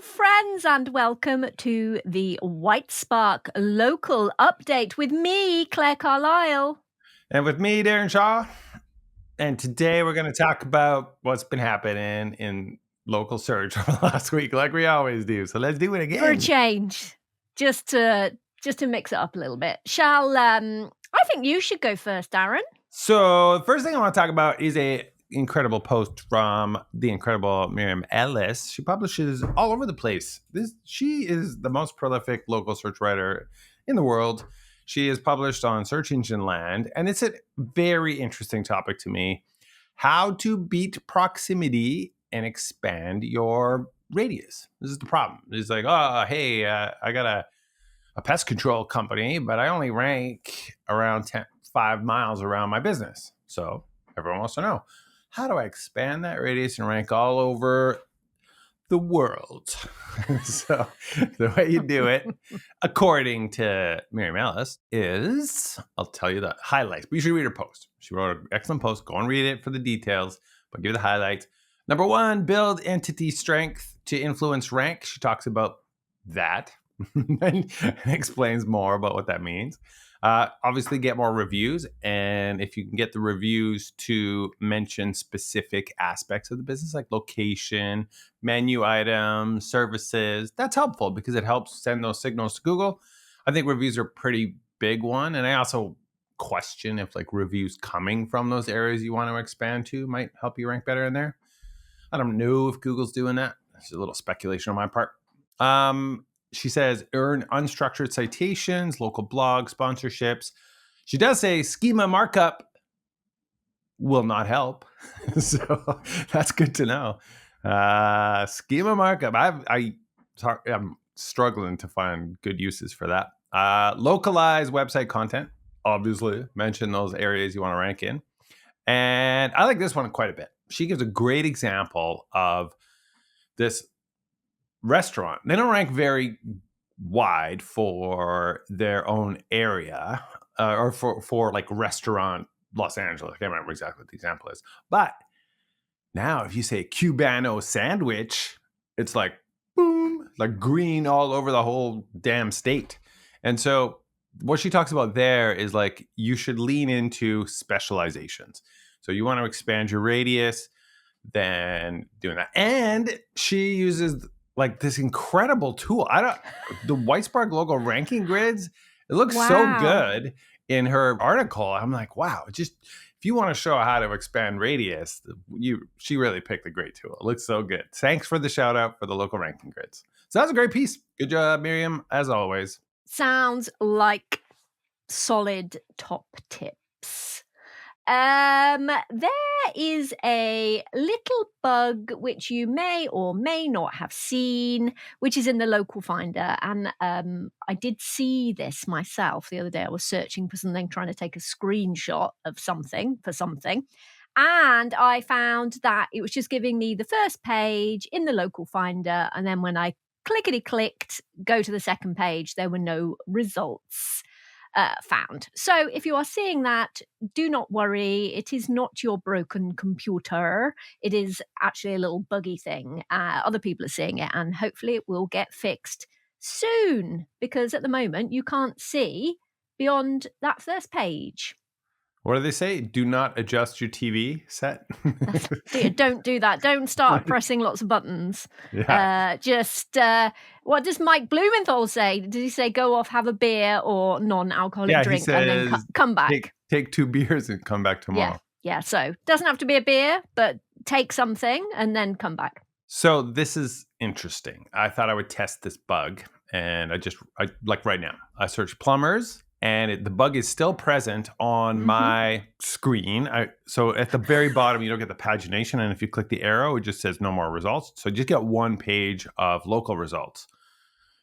friends, and welcome to the Whitespark local update with me, Claire Carlisle. And with me, Darren Shaw. And today we're going to talk about what's been happening in local search over the last week, like we always do. So let's do it again. For a change, just to mix it up a little bit. I think you should go first, Darren. So the first thing I want to talk about is a incredible post from the incredible Miriam Ellis. She publishes all over the place. She is the most prolific local search writer in the world. She is published on Search Engine Land, and it's a very interesting topic to me. How to beat proximity and expand your radius. This is the problem. It's like, hey, I got a pest control company, but I only rank around 5 miles around my business. So everyone wants to know, how do I expand that radius and rank all over the world? So the way you do it, according to Miriam Ellis, is, I'll tell you the highlights, but you should read her post. She wrote an excellent post. Go and read it for the details, but give you the highlights. Number 1, build entity strength to influence rank. She talks about that and explains more about what that means. Obviously, get more reviews. And if you can get the reviews to mention specific aspects of the business, like location, menu items, services, that's helpful because it helps send those signals to Google. I think reviews are a pretty big one. And I also question if like reviews coming from those areas you want to expand to might help you rank better in there. I don't know if Google's doing that. It's a little speculation on my part. She says, earn unstructured citations, local blogs, sponsorships. She does say schema markup will not help. So that's good to know. Schema markup. I'm struggling to find good uses for that. Localize website content. Obviously, mention those areas you want to rank in. And I like this one quite a bit. She gives a great example of this restaurant. They don't rank very wide for their own area or for like restaurant Los Angeles. I can't remember exactly what the example is. But now if you say Cubano sandwich, it's like boom, like green all over the whole damn state. And so what she talks about there is like you should lean into specializations. So you want to expand your radius, then doing that. And she uses like this incredible tool. The Whitespark local ranking grids, it looks so good in her article. I'm like, wow, just if you want to show how to expand radius, she really picked a great tool. It looks so good. Thanks for the shout out for the local ranking grids. So that's a great piece. Good job, Miriam, as always. Sounds like solid top tips. There is a little bug which you may or may not have seen, which is in the local finder. And I did see this myself the other day. I was searching for something, trying to take a screenshot of something for something. And I found that it was just giving me the first page in the local finder. And then when I clickety-clicked, go to the second page, there were no results found. So if you are seeing that, do not worry. It is not your broken computer. It is actually a little buggy thing. Other people are seeing it, and hopefully it will get fixed soon, because at the moment you can't see beyond that first page. What do they say? Do not adjust your TV set. Don't do that. Don't start pressing lots of buttons. Yeah. What does Mike Blumenthal say? Does he say go off, have a beer or non-alcoholic drink, and then come back? Take 2 beers and come back tomorrow. Yeah. So doesn't have to be a beer, but take something and then come back. So this is interesting. I thought I would test this bug, and I like right now, I searched plumbers. And the bug is still present on my screen. So at the very bottom, you don't get the pagination. And if you click the arrow, it just says no more results. So you just get one page of local results.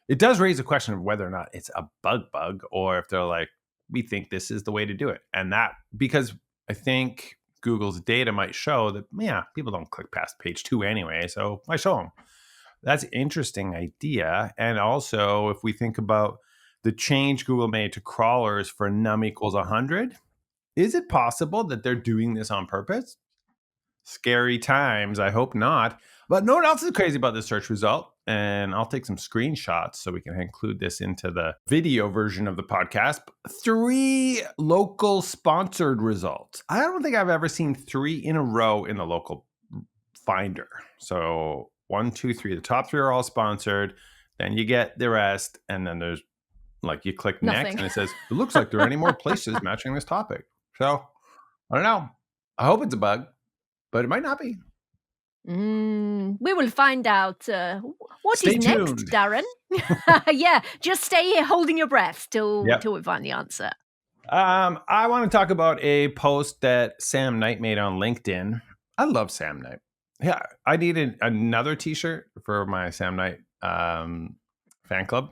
It does raise a question of whether or not it's a bug, or if they're like, we think this is the way to do it. And that, because I think Google's data might show that, people don't click past page 2 anyway. So I show them. That's an interesting idea. And also, if we think about the change Google made to crawlers for num equals 100, is it possible that they're doing this on purpose? Scary times. I hope not. But no one else is crazy about this search result. And I'll take some screenshots so we can include this into the video version of the podcast. 3 local sponsored results. I don't think I've ever seen 3 in a row in the local finder. So 1, 2, 3. The top 3 are all sponsored. Then you get the rest. And then there's like you click next Nothing. and it says, it looks like there are any more places matching this topic. So I don't know. I hope it's a bug, but it might not be. We will find out. What Stay is tuned. next, Darren? Yeah, just stay here holding your breath till we find the answer. I want to talk about a post that Sam Knight made on LinkedIn. I love Sam Knight. Yeah, I needed another T-shirt for my Sam Knight fan club,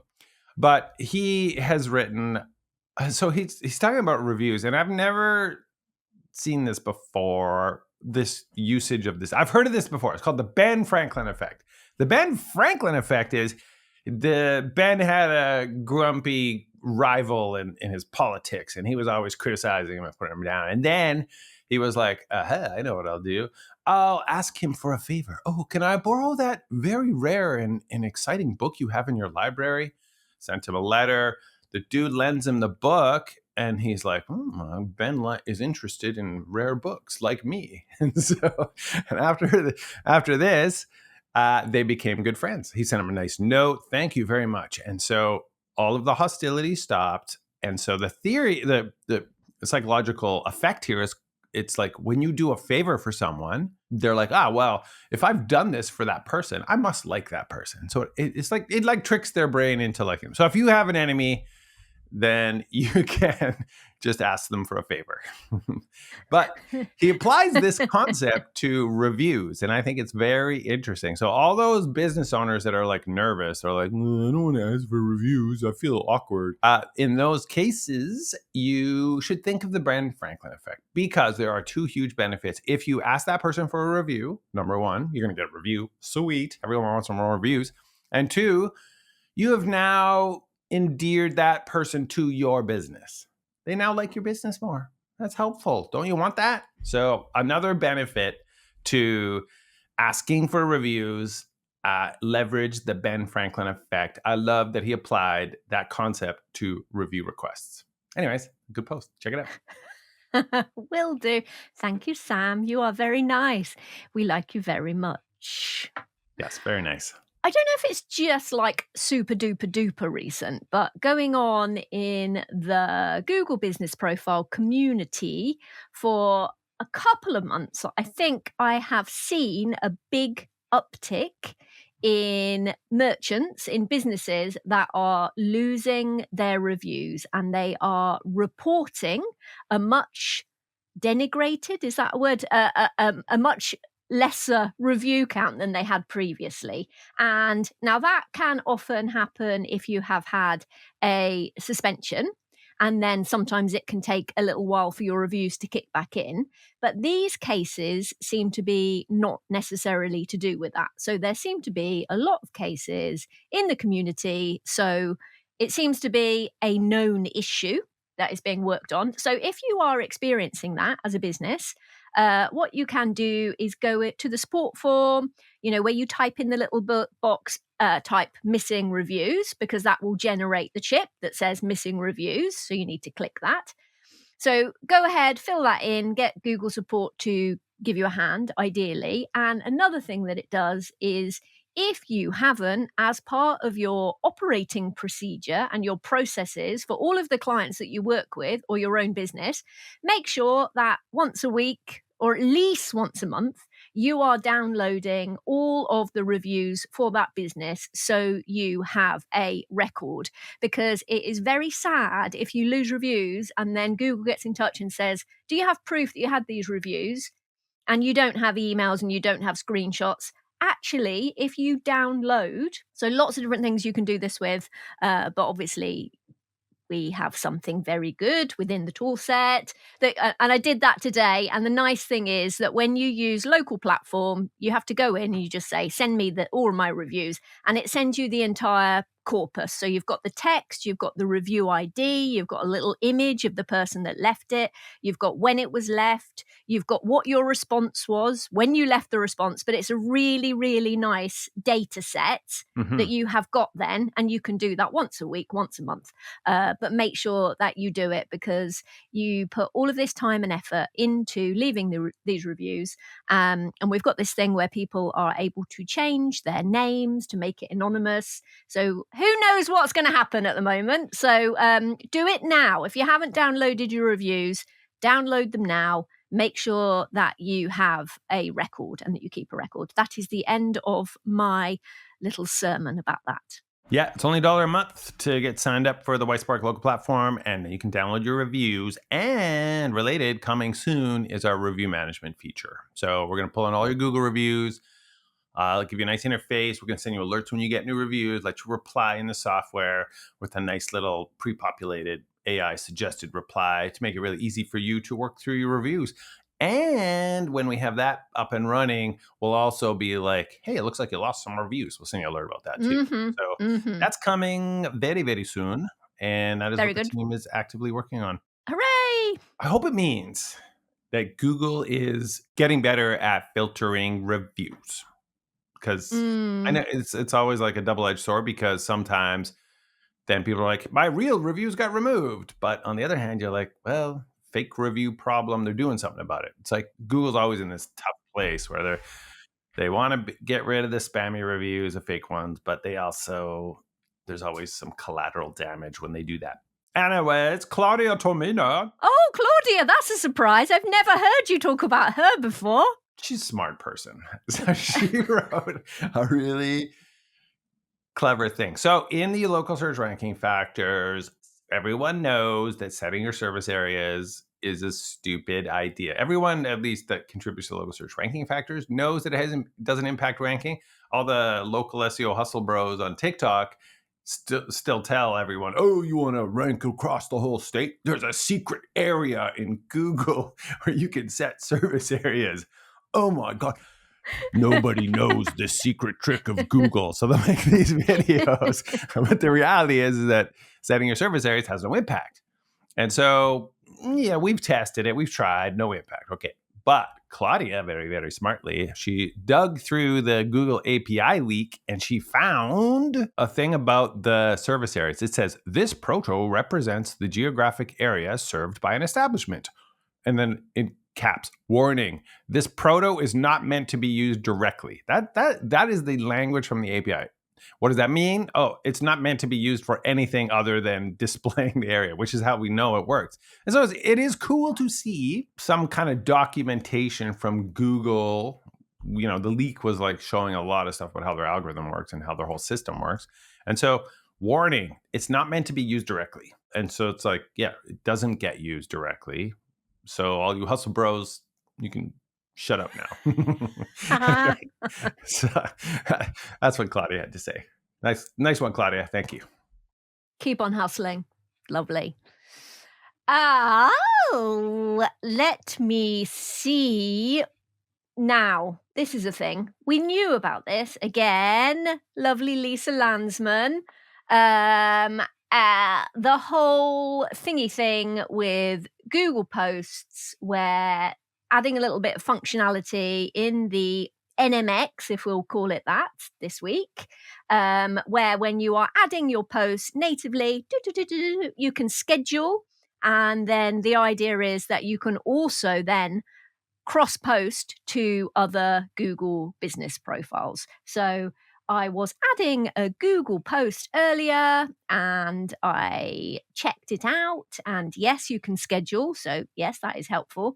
but he has written. So he's talking about reviews, and I've never seen this before. This usage of this, I've heard of this before. It's called the Ben Franklin effect. The Ben Franklin effect is Ben had a grumpy rival in his politics, and he was always criticizing him and putting him down. And then he was like, I know what I'll do. I'll ask him for a favor. Oh, can I borrow that very rare and exciting book you have in your library? Sent him a letter. The dude lends him the book, and he's like, Ben is interested in rare books like me. And so, and after this, they became good friends. He sent him a nice note. Thank you very much. And so all of the hostility stopped. And so the theory, the psychological effect here is, it's like when you do a favor for someone, they're like, well, if I've done this for that person, I must like that person. So it's like, it like tricks their brain into liking him. So if you have an enemy, then you can just ask them for a favor. But he applies this concept to reviews, and I think it's very interesting. So all those business owners that are like nervous or like, I don't want to ask for reviews, I feel awkward. In those cases, you should think of the Ben Franklin effect, because there are 2 huge benefits. If you ask that person for a review, number 1, you're going to get a review. Sweet. Everyone wants some more reviews. And 2, you have now endeared that person to your business. They now like your business more. That's helpful. Don't you want that? So another benefit to asking for reviews, leverage the Ben Franklin effect. I love that he applied that concept to review requests. Anyways, good post. Check it out. Will do. Thank you, Sam. You are very nice. We like you very much. Yes, very nice. I don't know if it's just like super duper duper recent, but going on in the Google Business Profile community for a couple of months, I think I have seen a big uptick in merchants, in businesses that are losing their reviews, and they are reporting a much denigrated, is that a word? A much lesser review count than they had previously. And now that can often happen if you have had a suspension, and then sometimes it can take a little while for your reviews to kick back in. But these cases seem to be not necessarily to do with that. So there seem to be a lot of cases in the community. So it seems to be a known issue that is being worked on. So if you are experiencing that as a business, what you can do is go to the support form, where you type in the little box, type missing reviews, because that will generate the chip that says missing reviews. So you need to click that. So go ahead, fill that in, get Google support to give you a hand, ideally. And another thing that it does is, if you haven't, as part of your operating procedure and your processes for all of the clients that you work with or your own business, make sure that once a week or at least once a month, you are downloading all of the reviews for that business so you have a record. Because it is very sad if you lose reviews and then Google gets in touch and says, do you have proof that you had these reviews? And you don't have emails and you don't have screenshots. Actually, if you download, so lots of different things you can do this with, but obviously we have something very good within the tool set that, and I did that today. And the nice thing is that when you use local platform, you have to go in and you just say, send me all of my reviews, and it sends you the entire corpus. So you've got the text, you've got the review ID, you've got a little image of the person that left it, you've got when it was left, you've got what your response was when you left the response, but it's a really, really nice data set that you have got then, and you can do that once a week, once a month. But make sure that you do it, because you put all of this time and effort into leaving these reviews. And we've got this thing where people are able to change their names to make it anonymous. So who knows what's going to happen at the moment. So do it now. If you haven't downloaded your reviews, download them now. Make sure that you have a record and that you keep a record. That is the end of my little sermon about that. Yeah, it's only $1 a month to get signed up for the Whitespark local platform, and then you can download your reviews. And related, coming soon is our review management feature. So we're going to pull in all your Google reviews. I'll give you a nice interface. We're going to send you alerts when you get new reviews, let you reply in the software with a nice little pre-populated AI suggested reply to make it really easy for you to work through your reviews. And when we have that up and running, we'll also be like, hey, it looks like you lost some reviews. We'll send you an alert about that too. So that's coming very, very soon. And that is Very what the good. team is actively working on. Hooray! I hope it means that Google is getting better at filtering reviews. Because I know it's always like a double-edged sword, because sometimes then people are like, my real reviews got removed. But on the other hand, you're like, well, fake review problem, they're doing something about it. It's like Google's always in this tough place where they want to get rid of the spammy reviews, the fake ones, but there's always some collateral damage when they do that. Anyway, it's Claudia Tomina. Oh, Claudia, that's a surprise. I've never heard you talk about her before. She's a smart person. So she wrote a really clever thing. So in the local search ranking factors, everyone knows that setting your service areas is a stupid idea. Everyone, at least that contributes to local search ranking factors, knows that it doesn't impact ranking. All the local SEO hustle bros on TikTok still tell everyone, oh, you want to rank across the whole state? There's a secret area in Google where you can set service areas. Oh my God. Nobody knows the secret trick of Google. So they'll make these videos. But the reality is that setting your service areas has no impact. And so, yeah, we've tested it. We've tried. No impact. Okay. But Claudia, very, very smartly, she dug through the Google API leak and she found a thing about the service areas. It says, this proto represents the geographic area served by an establishment. And then in caps, warning, this proto is not meant to be used directly. That is the language from the API. What does that mean? Oh, it's not meant to be used for anything other than displaying the area, which is how we know it works. And so it is cool to see some kind of documentation from Google. You know, the leak was like showing a lot of stuff about how their algorithm works and how their whole system works. And so, warning, it's not meant to be used directly. And so it's like, yeah, it doesn't get used directly. So all you hustle bros, you can shut up now. So that's what Claudia had to say. Nice one, Claudia. Thank you. Keep on hustling. Lovely. Oh, let me see. Now, this is a thing. We knew about this. Again, lovely Lisa Landsman. The whole thingy thing with Google Posts, where adding a little bit of functionality in the NMX, if we'll call it that, this week, where when you are adding your post natively, you can schedule. And then the idea is that you can also then cross-post to other Google business profiles. So I was adding a Google post earlier and I checked it out. And yes, you can schedule. So yes, that is helpful.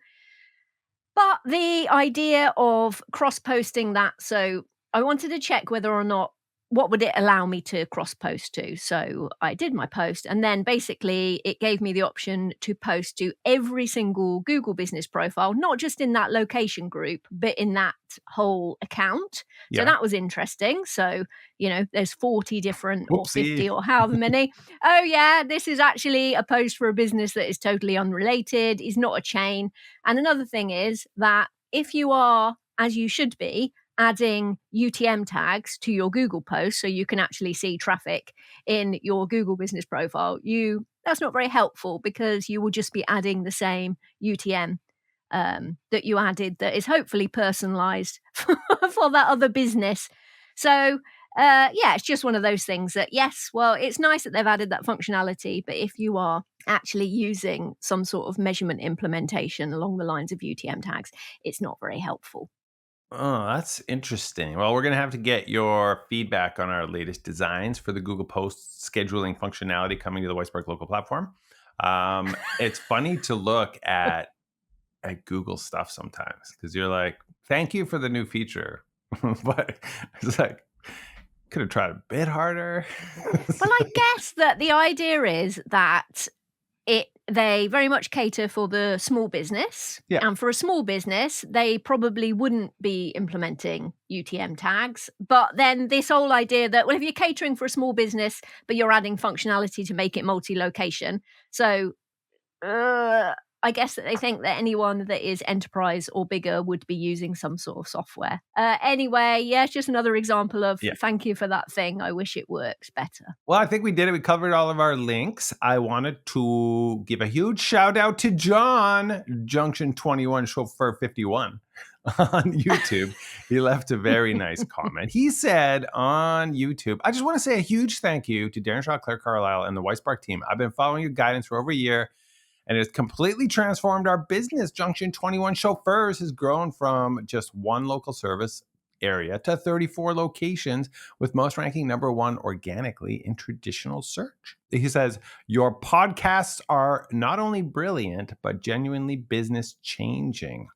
But the idea of cross-posting that, so I wanted to check whether or not, what would it allow me to cross-post to? So I did my post, and then basically it gave me the option to post to every single Google business profile, not just in that location group, but in that whole account. Yeah. So that was interesting. So, you know, there's 40 different or 50 Whoopsie. or however many. Oh yeah, this is actually a post for a business that is totally unrelated, is not a chain. And another thing is that if you are, as you should be, adding UTM tags to your Google posts so you can actually see traffic in your Google business profile, that's not very helpful because you will just be adding the same UTM that you added that is hopefully personalized for that other business. So, yeah, it's just one of those things that, yes, well, it's nice that they've added that functionality, but if you are actually using some sort of measurement implementation along the lines of UTM tags, it's not very helpful. Oh, that's interesting. Well, we're going to have to get your feedback on our latest designs for the Google Post scheduling functionality coming to the Whitespark local platform. It's funny to look at Google stuff sometimes because you're like, thank you for the new feature. But it's like, could have tried a bit harder. Well, I guess that the idea is that they very much cater for the small business. Yeah. And for a small business, they probably wouldn't be implementing UTM tags. But then this whole idea that, well, if you're catering for a small business, but you're adding functionality to make it multi-location. So I guess that they think that anyone that is enterprise or bigger would be using some sort of software. Anyway, yeah, it's just another example of thank you for that thing. I wish it works better. Well, I think we did it. We covered all of our links. I wanted to give a huge shout out to John, Junction 21 Chauffeur 51 on YouTube. He left a very nice comment. He said on YouTube, I just want to say a huge thank you to Darren Shaw, Claire Carlisle, and the Whitespark team. I've been following your guidance for over a year, and it's completely transformed our business. Junction 21 Chauffeurs has grown from just one local service area to 34 locations, with most ranking number one organically in traditional search. He says, your podcasts are not only brilliant, but genuinely business changing.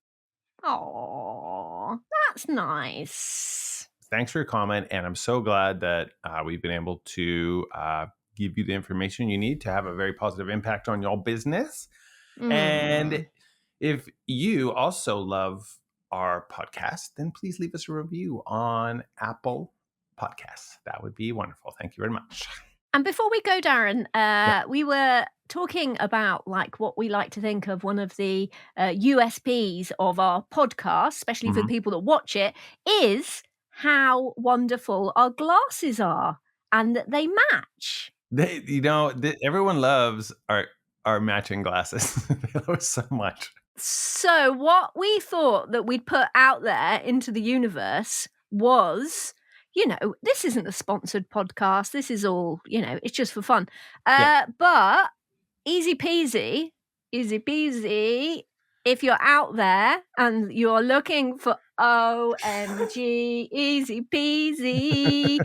Oh, that's nice. Thanks for your comment. And I'm so glad that we've been able to give you the information you need to have a very positive impact on your business. And if you also love our podcast, then please leave us a review on Apple Podcasts. That would be wonderful. Thank you very much. And before we go, Darren, we were talking about like what we like to think of one of the USPs of our podcast, especially for the people that watch it, is how wonderful our glasses are and that they match. Everyone loves our matching glasses. They love us so much. So what we thought that we'd put out there into the universe was, this isn't a sponsored podcast. This is all, it's just for fun. But easy peasy, if you're out there and you're looking for OMG, easy peasy,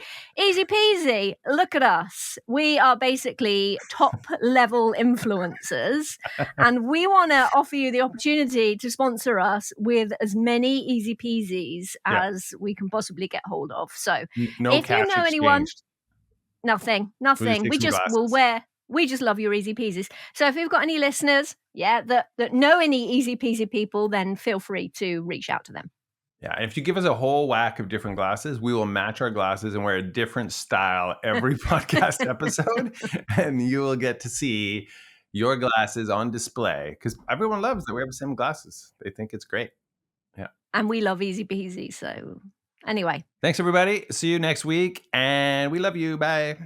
look at us. We are basically top level influencers, and we want to offer you the opportunity to sponsor us with as many easy peasies as we can possibly get hold of. So no if you know anyone, nothing. We just love your easy peasies. So if you've got any listeners, that know any easy peasy people, then feel free to reach out to them. Yeah, if you give us a whole whack of different glasses, we will match our glasses and wear a different style every podcast episode, and you will get to see your glasses on display because everyone loves that we have the same glasses. They think it's great. Yeah. And we love easy peasy. So anyway. Thanks, everybody. See you next week, and we love you. Bye.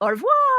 Au revoir.